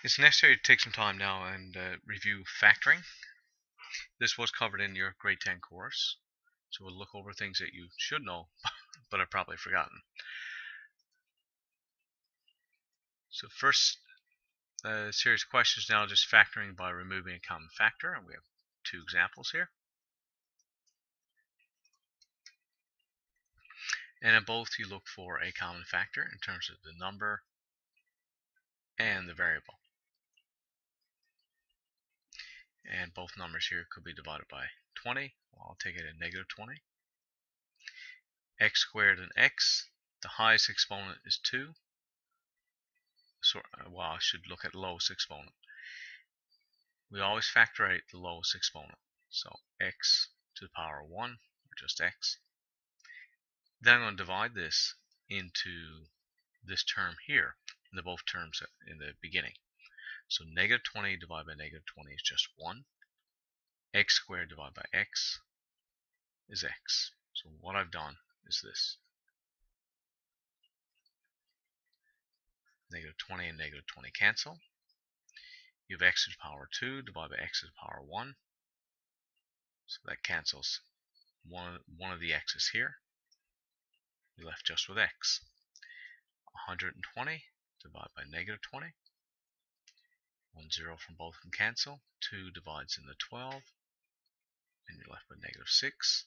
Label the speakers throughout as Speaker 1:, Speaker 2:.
Speaker 1: It's necessary to take some time now and review factoring. This was covered in your grade 10 course, so we'll look over things that you should know but have probably forgotten. So first series of questions now, just factoring by removing a common factor, and we have two examples here. And in both you look for a common factor in terms of the number and the variable. And both numbers here could be divided by 20. Well, I'll take it at negative 20. X squared and x, the highest exponent is 2. So, well, I should look at lowest exponent. We always factor out the lowest exponent. So x to the power of 1, or just x. Then I'm going to divide this into this term here, and the both terms in the beginning. So negative 20 divided by negative 20 is just 1. X squared divided by x is x. So what I've done is this. Negative 20 and negative 20 cancel. You have x to the power 2 divided by x to the power 1. So that cancels one of the x's here. You're left just with x. 120 divided by negative 20. 0 from both can cancel. 2 divides into 12. And you're left with negative 6.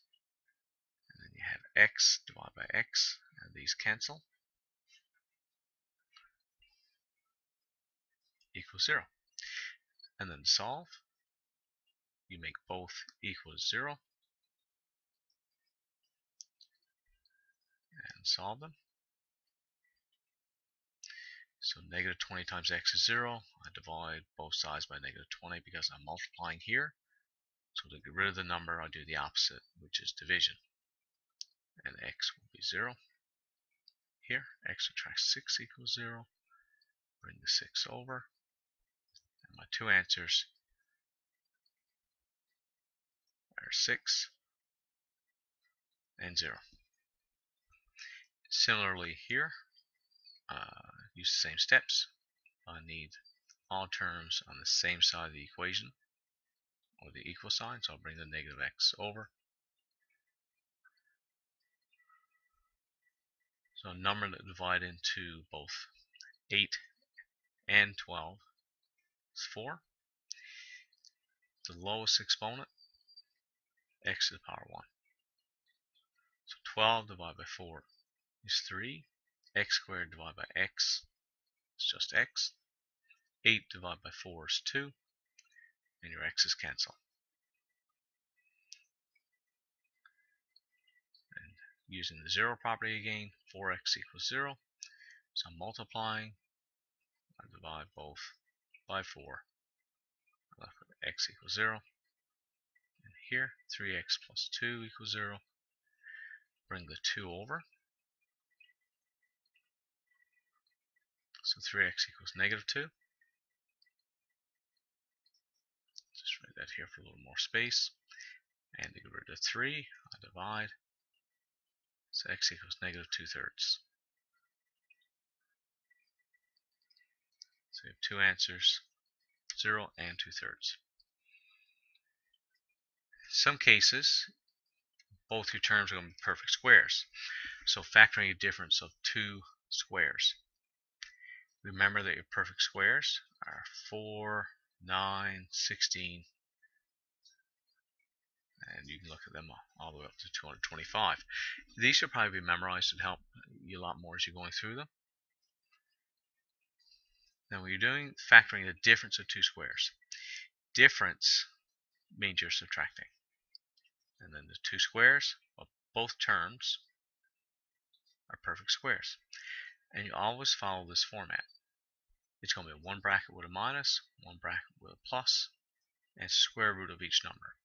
Speaker 1: And then you have x divided by x. And these cancel. Equals 0. And then to solve, you make both equal to 0. And solve them. So negative 20 times x is 0. I divide both sides by negative 20 because I'm multiplying here. So to get rid of the number, I'll do the opposite, which is division. And x will be 0. Here, x subtract 6 equals 0. Bring the 6 over. And my two answers are 6 and 0. Similarly here, use the same steps. I need all terms on the same side of the equation, or the equal sign, so I'll bring the negative x over. So a number that divide into both 8 and 12 is 4. The lowest exponent, x to the power 1. So 12 divided by 4 is 3. X squared divided by x is just x. 8 divided by 4 is 2. And your x's cancel. And using the 0 property again, 4x equals 0. So I'm multiplying. I divide both by 4. I'm left with x equals 0. And here, 3x plus 2 equals 0. Bring the 2 over. So 3x equals negative 2. Just write that here for a little more space. And to get rid of 3, I divide. So x equals negative 2/3. So you have two answers, 0 and 2/3. In some cases, both your terms are going to be perfect squares. So factoring a difference of 2 squares. Remember that your perfect squares are 4, 9, 16, and you can look at them all the way up to 225. These should probably be memorized and help you a lot more as you're going through them. Now when you're doing factoring the difference of 2 squares, difference means you're subtracting. And then the 2 squares, well, both terms are perfect squares. And you always follow this format. It's going to be one bracket with a minus, one bracket with a plus, and square root of each number.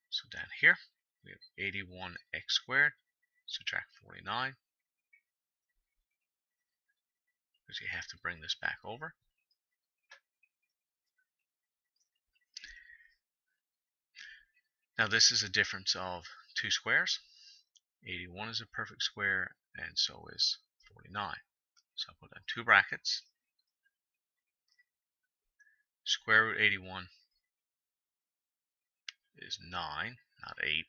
Speaker 1: So down here, we have 81x squared, subtract 49, because you have to bring this back over. Now this is a difference of 2 squares. 81 is a perfect square, and so is 49. So I put in two brackets. Square root 81 is 9, not 8.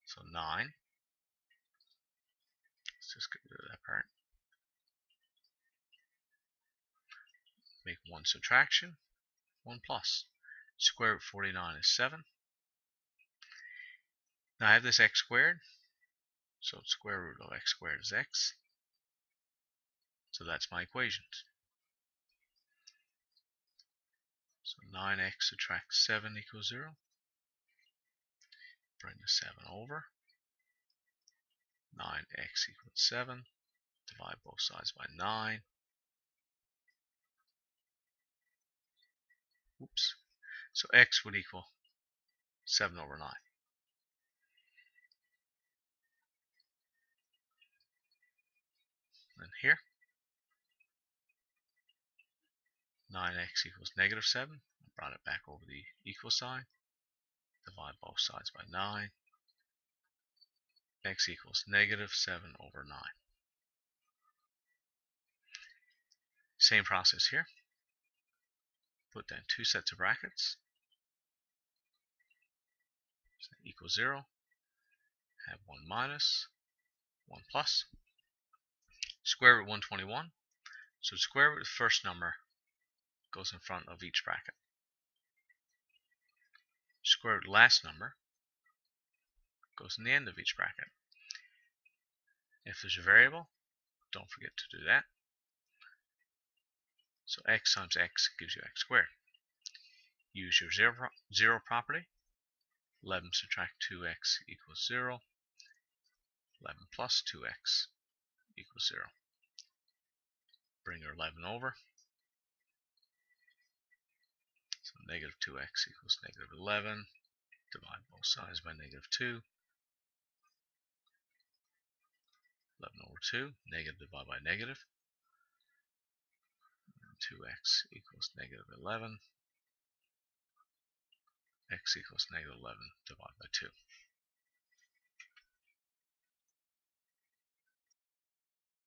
Speaker 1: So 9. Let's just get rid of that part. Make one subtraction, one plus. Square root 49 is 7. Now I have this x squared, so square root of x squared is x. So that's my equations. So 9x subtract 7 equals 0. Bring the 7 over. 9x equals 7. Divide both sides by 9. Oops. So x would equal 7 over 9. And here, 9x equals negative 7. I brought it back over the equal sign. Divide both sides by 9. X equals negative 7 over 9. Same process here. Put down two sets of brackets. So equals 0. Have 1 minus, 1 plus. Square root 121. So square root of the first number goes in front of each bracket. Square root of the last number goes in the end of each bracket. If there's a variable, don't forget to do that. So x times x gives you x squared. Use your zero property. 11 subtract 2x equals 0. 11 plus 2x equals 0. Bring your 11 over. So negative 2x equals negative 11. Divide both sides by negative 2. 11 over 2. Negative divided by negative. 2x equals negative 11. X equals negative 11 divided by 2.